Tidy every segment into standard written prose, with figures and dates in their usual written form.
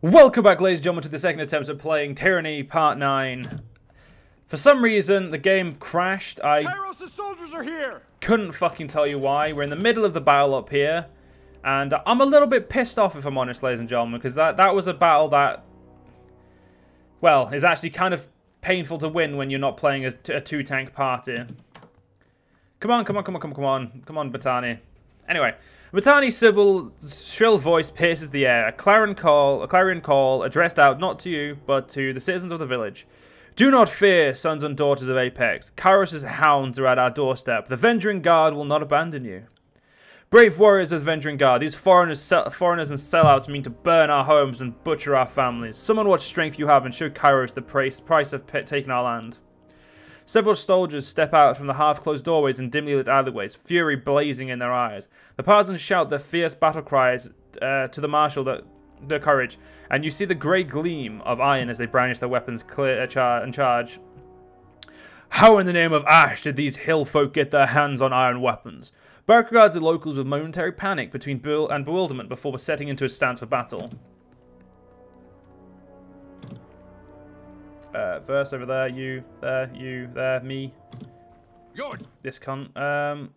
Welcome back, ladies and gentlemen, to the second attempt at playing Tyranny Part 9. For some reason, the game crashed. Kyros' soldiers are here! Couldn't fucking tell you why. We're in the middle of the battle up here. And I'm a little bit pissed off, if I'm honest, ladies and gentlemen, because that was a battle that, well, is actually kind of painful to win when you're not playing a two-tank party. Come on, Batani. Anyway, Batani's shrill voice pierces the air. A clarion call addressed out not to you, but to the citizens of the village. Do not fear, sons and daughters of Apex. Kyros' hounds are at our doorstep. The Venturing Guard will not abandon you. Brave warriors of the Venturing Guard, these foreigners and sellouts mean to burn our homes and butcher our families. Summon what strength you have and show Kyros the price of taking our land. Several soldiers step out from the half-closed doorways and dimly lit alleyways, fury blazing in their eyes. The partisans shout their fierce battle cries to the marshal their courage, and you see the grey gleam of iron as they brandish their weapons and charge. How in the name of Ash did these hill folk get their hands on iron weapons? Barrack regards the locals with momentary panic between bewilderment before setting into a stance for battle. Verse over there, you there, me. This cunt.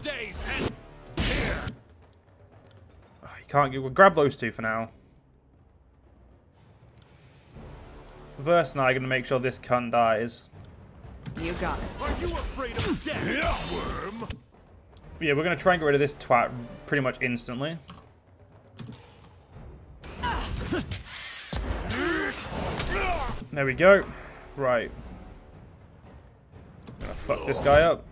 Days and here. Oh, you can't we'll grab those two for now. Verse and I are gonna make sure this cunt dies. You got it. Are you afraid of death, worm? Yeah, we're gonna try and get rid of this twat pretty much instantly. There we go. Right. I'm gonna fuck this guy up.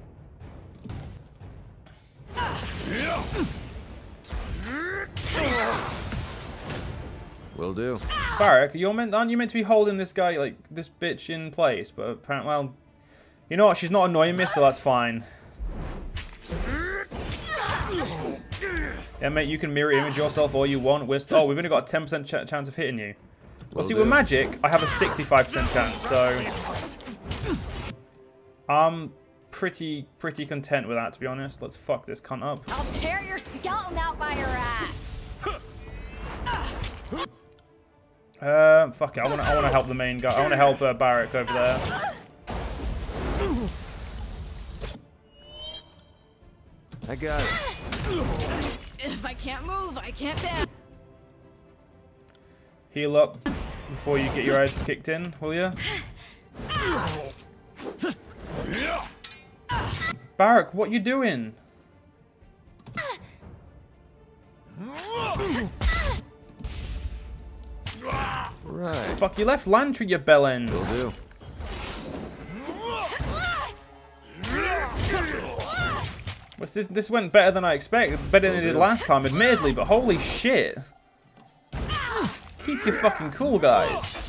Will do. Barrack, aren't you meant to be holding this guy, like, this bitch in place? But apparently, well, you know what? She's not annoying me, so that's fine. Yeah, mate, you can mirror image yourself all you want. Oh, we've only got a 10% chance of hitting you. Well, see, with magic, I have a 65% chance, so I'm pretty content with that, to be honest. Let's fuck this cunt up. I'll tear your skeleton out by your ass. Fuck it. I wanna help the main guy. I wanna help Barrack over there. I got it. If I can't move, I can't dance. Heal up before you get your head kicked in, will you? Barrack, what you doing? Right. Fuck, you left Lantry, you bellend. Will do. Well, this went better than I expected. Better than it did last time, admittedly, but holy shit. Keep your fucking cool, guys.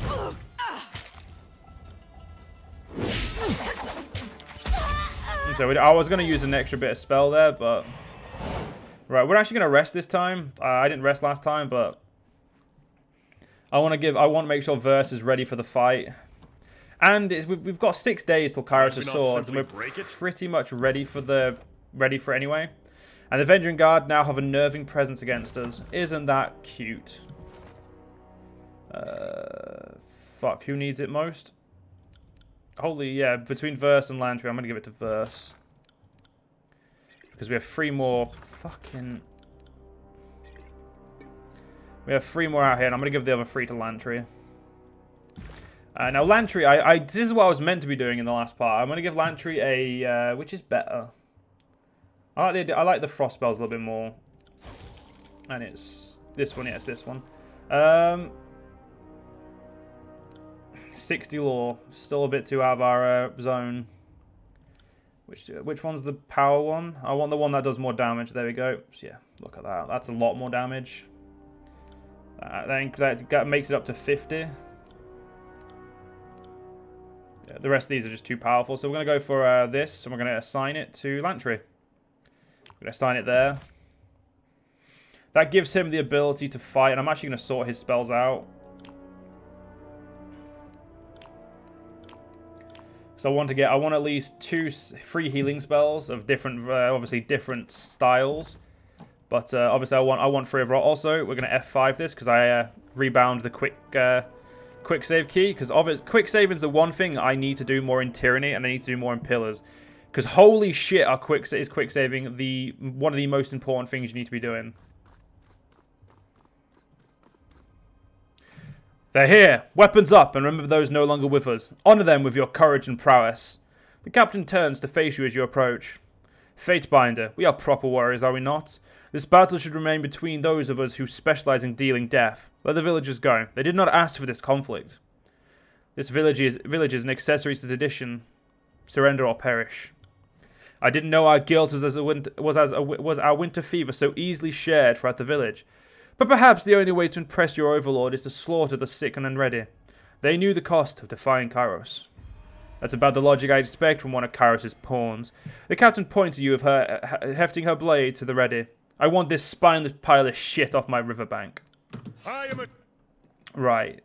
So I was going to use an extra bit of spell there, but... Right, we're actually going to rest this time. I didn't rest last time, but... I want to make sure Verse is ready for the fight. And we've got 6 days till Kyros' swords, and we're pretty much ready for it anyway. And the Venturing Guard now have a nerving presence against us. Isn't that cute? Fuck, who needs it most? Holy, yeah, between Verse and Lantry, I'm going to give it to Verse. Because we have 3 more fucking... We have 3 more out here, and I'm going to give the other 3 to Lantry. Now, Lantry, this is what I was meant to be doing in the last part. I'm going to give Lantry a... which is better? I like the Frost spells a little bit more. And it's this one, yeah, it's this one. 60 lore, still a bit too out of our zone. Which one's the power one? I want the one that does more damage. There we go. So yeah, look at that. That's a lot more damage. That makes it up to 50. Yeah, the rest of these are just too powerful. So we're going to go for this, and we're going to assign it to Lantry. We're going to assign it there. That gives him the ability to fight, and I'm actually going to sort his spells out. So I want at least 2 free healing spells of different, obviously different styles. But obviously I want 3 overall. Also, we're going to F5 this because I rebound the quick save key, because quick saving is the one thing I need to do more in Tyranny, and I need to do more in Pillars. Because holy shit, quick saving one of the most important things you need to be doing. They're here, weapons up, and remember those no longer with us. Honor them with your courage and prowess. The captain turns to face you as you approach. Fatebinder, we are proper warriors, are we not? This battle should remain between those of us who specialize in dealing death. Let the villagers go. They did not ask for this conflict. This village is an accessory to tradition. Surrender or perish. I didn't know our guilt was our winter fever so easily shared throughout the village. But perhaps the only way to impress your overlord is to slaughter the sick and unready. They knew the cost of defying Kyros. That's about the logic I'd expect from one of Kyros' pawns. The captain points at you with her hefting her blade to the ready. I want this spineless pile of shit off my riverbank. I am a Right.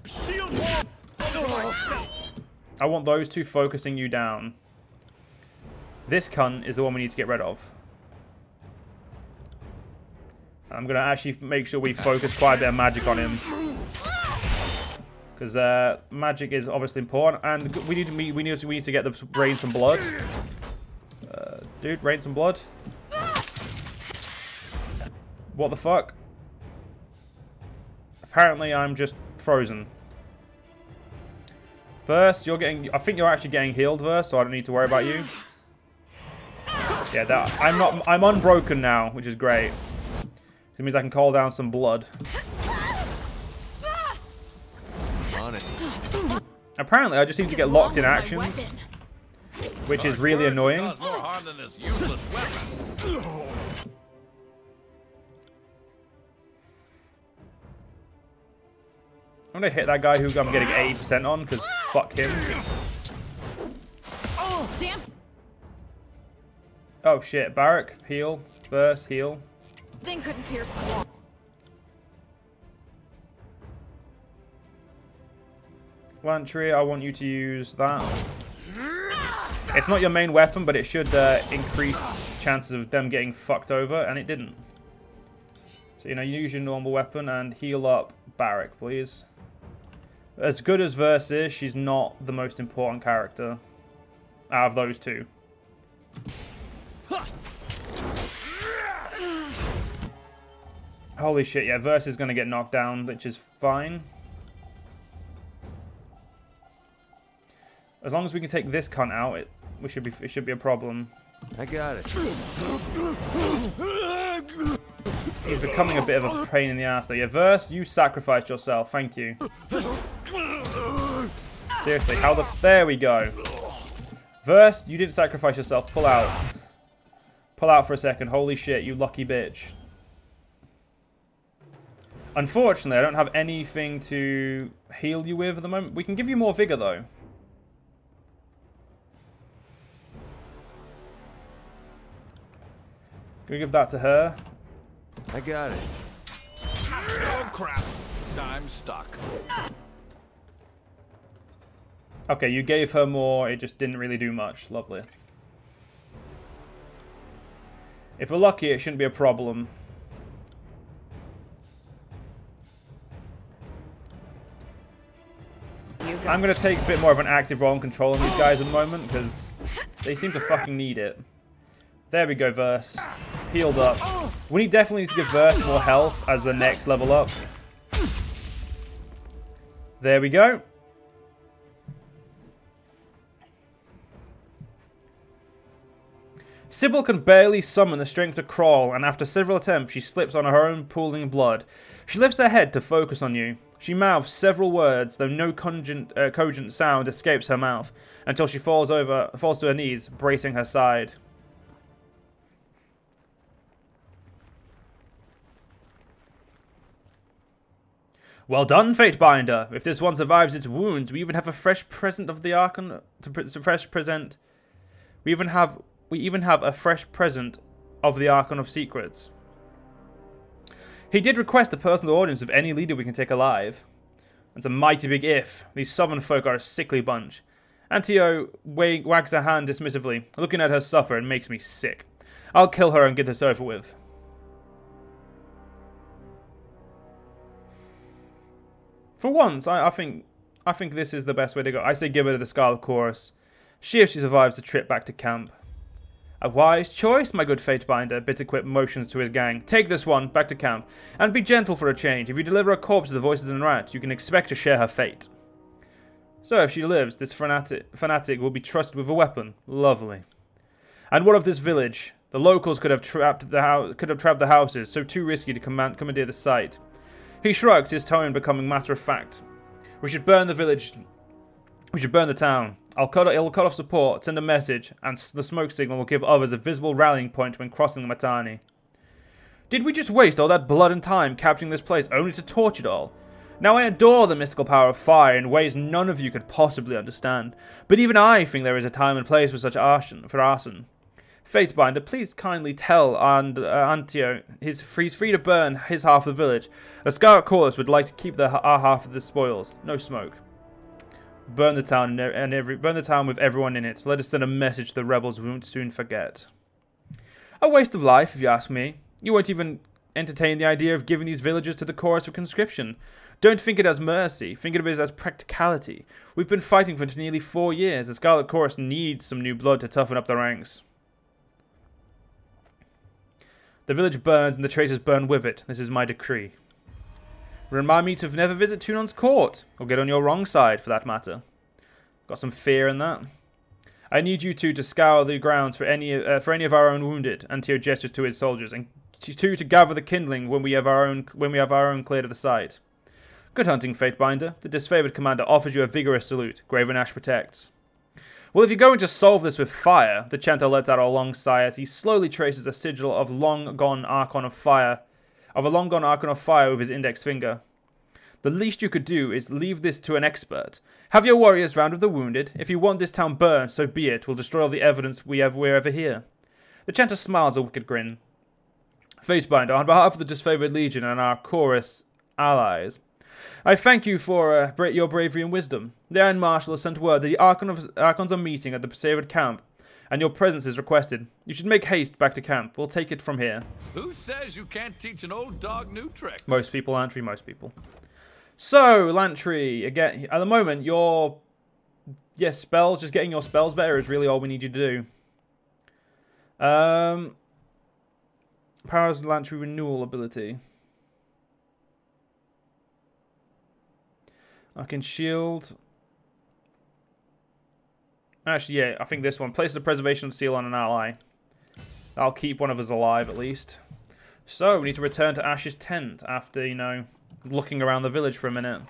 shield wall. I want those two focusing you down. This cunt is the one we need to get rid of. I'm going to actually make sure we focus quite a bit of magic on him. Because magic is obviously important. And we need to get the rain some blood. Dude, rain some blood. What the fuck? Apparently I'm just frozen. Verse, you're getting... I think you're actually getting healed, Verse, so I don't need to worry about you. Yeah, I'm unbroken now, which is great. It means I can call down some blood. On it. Apparently, I just seem to get locked in actions, which is really annoying. Cause more harm than this useless weapon. I'm gonna hit that guy who I'm getting 80% on, because fuck him. Oh, damn. Oh shit, Barrack, heal. Verse, heal. Thing couldn't pierce a wall. Lantry, I want you to use that. It's not your main weapon, but it should increase chances of them getting fucked over, and it didn't. So, you know, use your normal weapon and heal up Barrack, please. As good as Verse is, she's not the most important character out of those two. Holy shit, yeah, Verse is going to get knocked down, which is fine. As long as we can take this cunt out, it should be a problem. I got it. He's becoming a bit of a pain in the ass though. Yeah, Verse, you sacrificed yourself, thank you. Seriously, how the... There we go. Verse, you didn't sacrifice yourself, pull out. Pull out for a second, holy shit, you lucky bitch. Unfortunately, I don't have anything to heal you with at the moment. We can give you more vigor, though. Can we give that to her? I got it. Oh crap! I'm stuck. Okay, you gave her more. It just didn't really do much. Lovely. If we're lucky, it shouldn't be a problem. I'm going to take a bit more of an active role in controlling these guys at the moment, because they seem to fucking need it. There we go, Verse. Healed up. We definitely need to give Verse more health as the next level up. There we go. Sybil can barely summon the strength to crawl, and after several attempts, she slips on her own pooling blood. She lifts her head to focus on you. She mouths several words, though no cogent sound escapes her mouth, until she falls to her knees, bracing her side. Well done, Fatebinder. If this one survives its wounds, we even have a fresh present of the Archon We even have a fresh present of the Archon of Secrets. He did request a personal audience of any leader we can take alive. That's a mighty big if. These southern folk are a sickly bunch. Antio wags her hand dismissively. Looking at her suffer, it makes me sick. I'll kill her and get this over with. For once, I think this is the best way to go. I say give her to the Scarlet Chorus. See if she survives the trip back to camp. A wise choice, my good fatebinder, Bitterquip motions to his gang. Take this one, back to camp, and be gentle for a change. If you deliver a corpse to the Voices and Rats, you can expect to share her fate. So if she lives, this fanatic will be trusted with a weapon. Lovely. And what of this village? The locals could have trapped the houses, so too risky to commandeer the site. He shrugs, his tone becoming matter of fact. We should burn the village. We should burn the town. It'll cut off support, send a message, and the smoke signal will give others a visible rallying point when crossing the Matani. Did we just waste all that blood and time capturing this place only to torch it all? Now I adore the mystical power of fire in ways none of you could possibly understand, but even I think there is a time and place for such arson. Fatebinder, please kindly tell Antio he's free to burn his half of the village. The Scarlet Chorus would like to keep our half of the spoils. No smoke. Burn the town burn the town with everyone in it. Let us send a message the rebels won't soon forget. A waste of life, if you ask me. You won't even entertain the idea of giving these villagers to the chorus for conscription. Don't think it as mercy. Think of it as practicality. We've been fighting for nearly 4 years. The Scarlet Chorus needs some new blood to toughen up the ranks. The village burns and the traitors burn with it. This is my decree. Remind me to never visit Tunon's court, or get on your wrong side, for that matter. Got some fear in that. I need you two to scour the grounds for any of our own wounded. Antio gestures to his soldiers, and two to gather the kindling when we have our own cleared of the site. Good hunting, Fatebinder. The disfavored commander offers you a vigorous salute. Graven Ash protects. Well, if you're going to solve this with fire, the chanter lets out a long sigh as he slowly traces a sigil of a long gone archon of fire with his index finger. The least you could do is leave this to an expert. Have your warriors round up the wounded. If you want this town burned, so be it. We'll destroy all the evidence we're ever here. The chanter smiles a wicked grin. Fatebinder, on behalf of the disfavored legion and our chorus allies, I thank you for your bravery and wisdom. The Iron Marshal has sent word that the Archons are meeting at the Persevered camp, and your presence is requested. You should make haste back to camp. We'll take it from here. Who says you can't teach an old dog new tricks? Most people, Lantry, most people. So, Lantry, again, at the moment, your spells, just getting your spells better is really all we need you to do. Powers Lantry renewal ability. I can shield. Actually, yeah, I think this one. Places a preservation seal on an ally. That'll keep one of us alive, at least. So, we need to return to Ash's tent after, you know, looking around the village for a minute.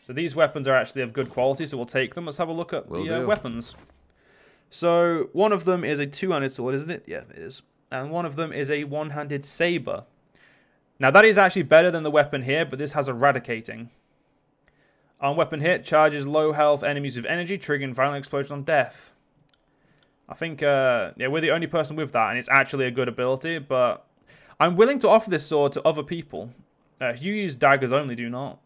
So these weapons are actually of good quality, so we'll take them. Let's have a look at the weapons. So, one of them is a two-handed sword, isn't it? Yeah, it is. And one of them is a one-handed saber. Now, that is actually better than the weapon here, but this has eradicating. On weapon hit, charges low health enemies with energy, triggering violent explosion on death. I think, yeah, we're the only person with that, and it's actually a good ability, but I'm willing to offer this sword to other people. You use daggers only, do not.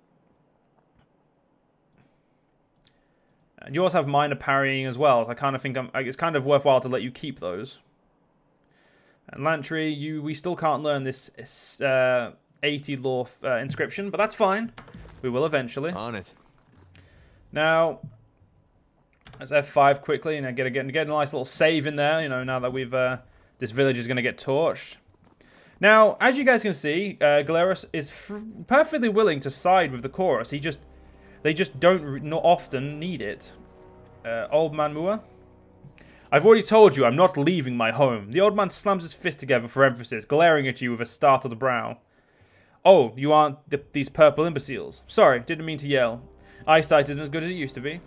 And you also have minor parrying as well. I kind of think it's kind of worthwhile to let you keep those. And Lantry, we still can't learn this 80 lore inscription, but that's fine. We will eventually. On it. Now, let's F5 quickly and get a nice little save in there. You know, now that we've this village is going to get torched. Now, as you guys can see, Kyros is perfectly willing to side with the chorus. They just don't not often need it. Old Man Mua. I've already told you I'm not leaving my home. The old man slams his fist together for emphasis, glaring at you with a startled brow. Oh, you aren't these purple imbeciles. Sorry, didn't mean to yell. Eyesight isn't as good as it used to be.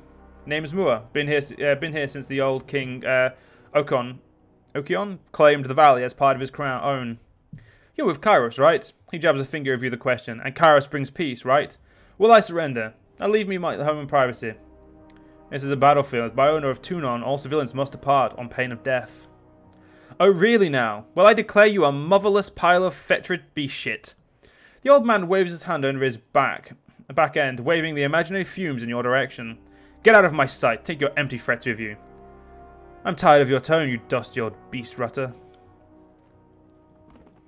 Name is Mua. Been here since the old king Okion claimed the valley as part of his own. You're with Kyros, right? He jabs a finger at you the question. And Kyros brings peace, right? Will I surrender? Now leave me my home in privacy. This is a battlefield. By owner of Tunon, all civilians must depart on pain of death. Oh, really now? Well, I declare you a motherless pile of fetrid beast shit. The old man waves his hand over his back end, waving the imaginary fumes in your direction. Get out of my sight. Take your empty threats with you. I'm tired of your tone, you dusty-old beast rutter.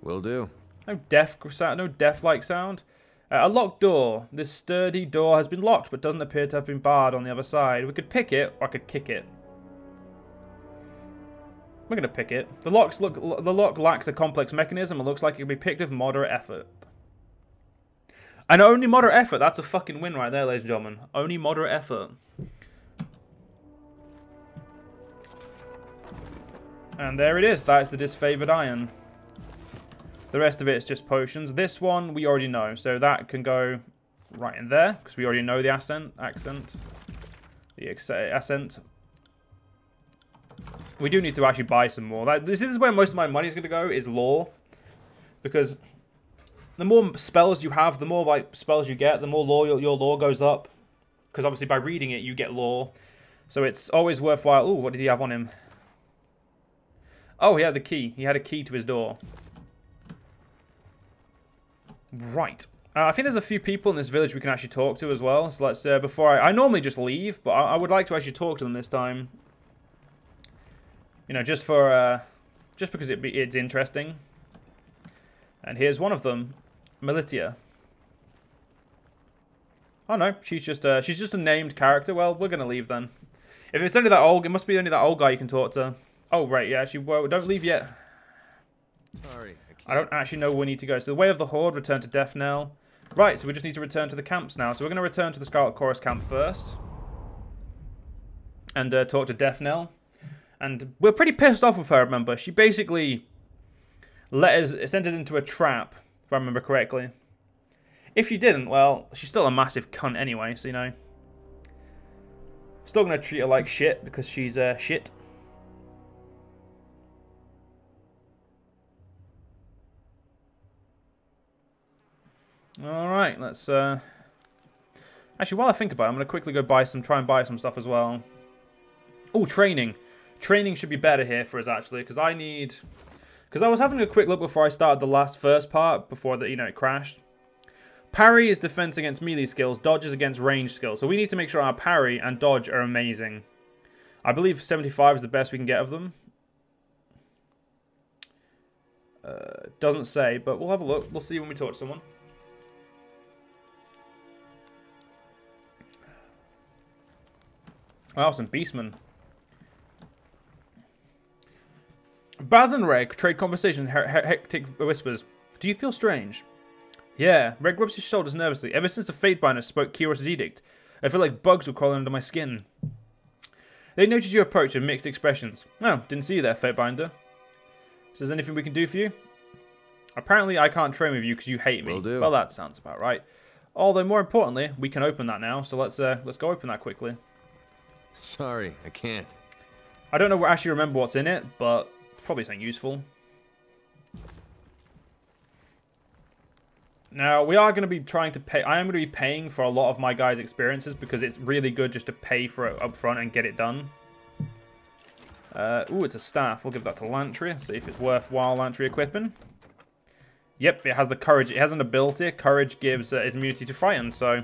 Will do. No death-like sound. A locked door. This sturdy door has been locked, but doesn't appear to have been barred on the other side. We could pick it, or I could kick it. We're gonna pick it. The lock lacks a complex mechanism. It looks like it can be picked with moderate effort. And only moderate effort. That's a fucking win right there, ladies and gentlemen. Only moderate effort. And there it is. That is the disfavored iron. The rest of it is just potions. This one we already know, so that can go right in there because we already know the accent. We do need to actually buy some more. This is where most of my money is going to go, is lore, because the more spells you have, the more like spells you get, the more lore your lore goes up. Because obviously by reading it, you get lore, so it's always worthwhile. Ooh, what did he have on him? Oh, he had the key. He had a key to his door. Right. I think there's a few people in this village we can actually talk to as well. So let's, before I normally just leave, but I would like to actually talk to them this time. You know, just for, just because it's interesting. And here's one of them, Militia. Oh no, she's just a named character. Well, we're gonna leave then. If it's only that old, it must be only that old guy you can talk to. Oh right, yeah. Actually, well, don't leave yet. Sorry, I don't actually know where we need to go. So the way of the Horde, return to Death Knell. Right, so we just need to return to the camps now. So we're going to return to the Scarlet Chorus camp first. And talk to Death Knell. And we're pretty pissed off with her, remember. She basically sent us into a trap, if I remember correctly. If she didn't, well, she's still a massive cunt anyway, so you know. Still going to treat her like shit, because she's shit. Alright, let's, actually, while I think about it, I'm going to quickly go try and buy some stuff as well. Oh, training. Training should be better here for us, actually, because I was having a quick look before I started the first part, before it crashed. Parry is defense against melee skills, dodge is against range skills, so we need to make sure our parry and dodge are amazing. I believe 75 is the best we can get of them. Doesn't say, but we'll have a look. We'll see when we talk to someone. Wow, some beastmen. Baz and Reg trade conversation, hectic whispers. Do you feel strange? Yeah. Reg rubs his shoulders nervously. Ever since the fatebinder spoke Kyros' edict, I feel like bugs were crawling under my skin. They noticed your approach with mixed expressions. Oh, didn't see you there, fatebinder. Is there anything we can do for you? Apparently, I can't train with you because you hate me. Will do. Well, that sounds about right. Although, more importantly, we can open that now. So let's go open that quickly. Sorry, I can't. I don't actually remember what's in it, but probably something useful. Now, we are going to be trying to pay. I am going to be paying for a lot of my guys' experiences because it's really good just to pay for it up front and get it done. Ooh, it's a staff. We'll give that to Lantry. See if it's worthwhile Lantry equipping. Yep, it has the courage. It has an ability. Courage gives its immunity to frighten, so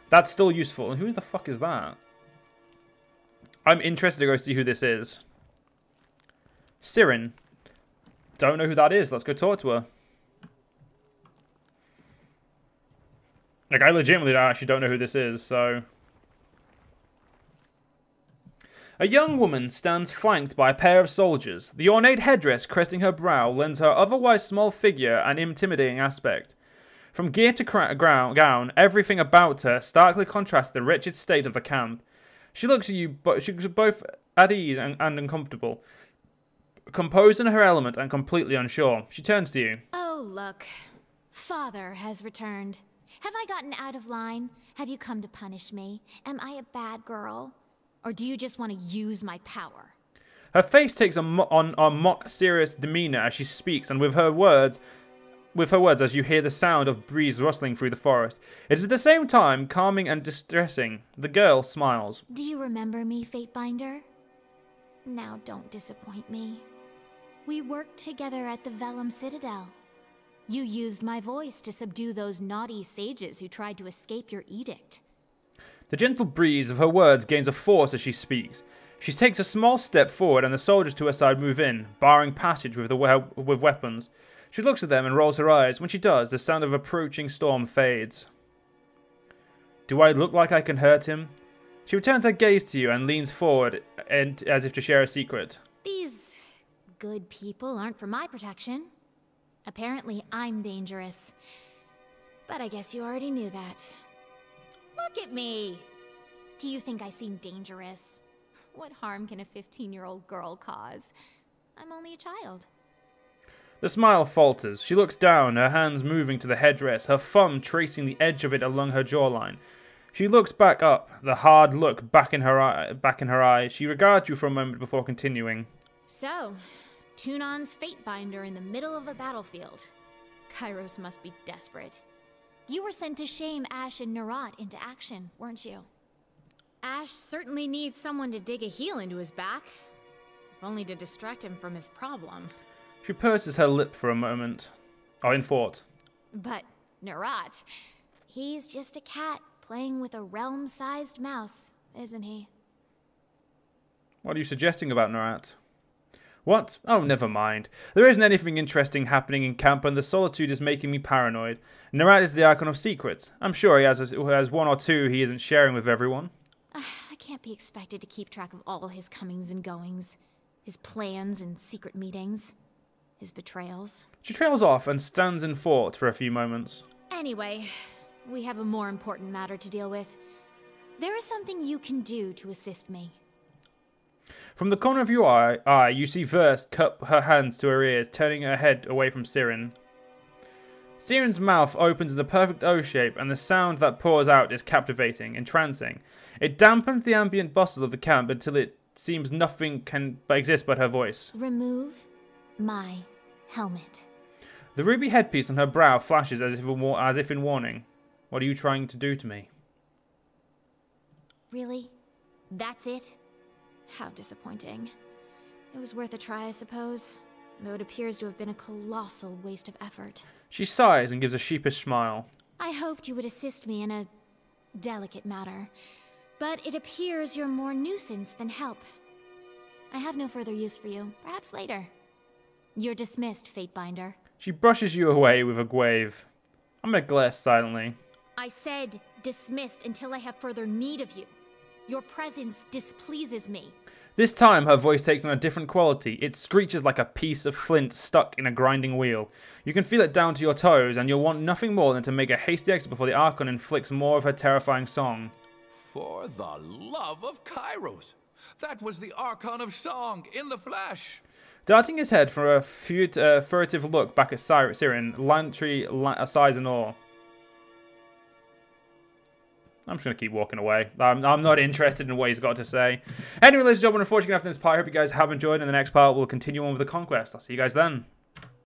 that's still useful. And who the fuck is that? I'm interested to go see who this is. Sirin. Don't know who that is. Let's go talk to her. Like, I legitimately actually don't know who this is, so... A young woman stands flanked by a pair of soldiers. The ornate headdress cresting her brow lends her otherwise small figure an intimidating aspect. From gear to gown, everything about her starkly contrasts the wretched state of the camp. She looks at you, but she looks both at ease and uncomfortable. Composed in her element and completely unsure. She turns to you. Oh, look. Father has returned. Have I gotten out of line? Have you come to punish me? Am I a bad girl? Or do you just want to use my power? Her face takes a mock serious demeanor as she speaks, and with her words as you hear the sound of breeze rustling through the forest. It is at the same time calming and distressing. The girl smiles. Do you remember me, Fatebinder? Now don't disappoint me. We worked together at the Vellum Citadel. You used my voice to subdue those naughty sages who tried to escape your edict. The gentle breeze of her words gains a force as she speaks. She takes a small step forward and the soldiers to her side move in, barring passage with weapons. She looks at them and rolls her eyes. When she does, the sound of approaching storm fades. Do I look like I can hurt him? She returns her gaze to you and leans forward and as if to share a secret. These good people aren't for my protection. Apparently, I'm dangerous. But I guess you already knew that. Look at me! Do you think I seem dangerous? What harm can a 15-year-old girl cause? I'm only a child. The smile falters. She looks down, her hands moving to the headdress, her thumb tracing the edge of it along her jawline. She looks back up, the hard look back in her eye. She regards you for a moment before continuing. So, Tunon's fatebinder in the middle of a battlefield. Kyros must be desperate. You were sent to shame Ash and Nerat into action, weren't you? Ash certainly needs someone to dig a heel into his back. If only to distract him from his problem. She purses her lip for a moment. Oh, in thought. But Nerat, he's just a cat playing with a realm-sized mouse, isn't he? What are you suggesting about Nerat? What? Oh, never mind. There isn't anything interesting happening in camp and the solitude is making me paranoid. Nerat is the Archon of Secrets. I'm sure he has one or two he isn't sharing with everyone. I can't be expected to keep track of all his comings and goings. His plans and secret meetings. His betrayals. She trails off and stands in thought for a few moments. Anyway, we have a more important matter to deal with. There is something you can do to assist me. From the corner of your eye, you see Verst cup her hands to her ears, turning her head away from Sirin. Sirin's mouth opens in a perfect O shape, and the sound that pours out is captivating, entrancing. It dampens the ambient bustle of the camp until it seems nothing can exist but her voice. Remove my helmet. The ruby headpiece on her brow flashes as if in warning. What are you trying to do to me? Really? That's it? How disappointing. It was worth a try, I suppose, though it appears to have been a colossal waste of effort. She sighs and gives a sheepish smile. I hoped you would assist me in a delicate matter, but it appears you're more nuisance than help. I have no further use for you. Perhaps later. You're dismissed, Fatebinder. She brushes you away with a wave. I'm gonna glare silently. I said dismissed until I have further need of you. Your presence displeases me. This time, her voice takes on a different quality. It screeches like a piece of flint stuck in a grinding wheel. You can feel it down to your toes, and you'll want nothing more than to make a hasty exit before the Archon inflicts more of her terrifying song. For the love of Kyros! That was the Archon of Song in the flesh! Darting his head for a furtive look back at Sirin, Lantry sighs in awe. I'm just going to keep walking away. I'm not interested in what he's got to say. Anyway, ladies and gentlemen, unfortunately, after this part, I hope you guys have enjoyed. In the next part, we'll continue on with the conquest. I'll see you guys then.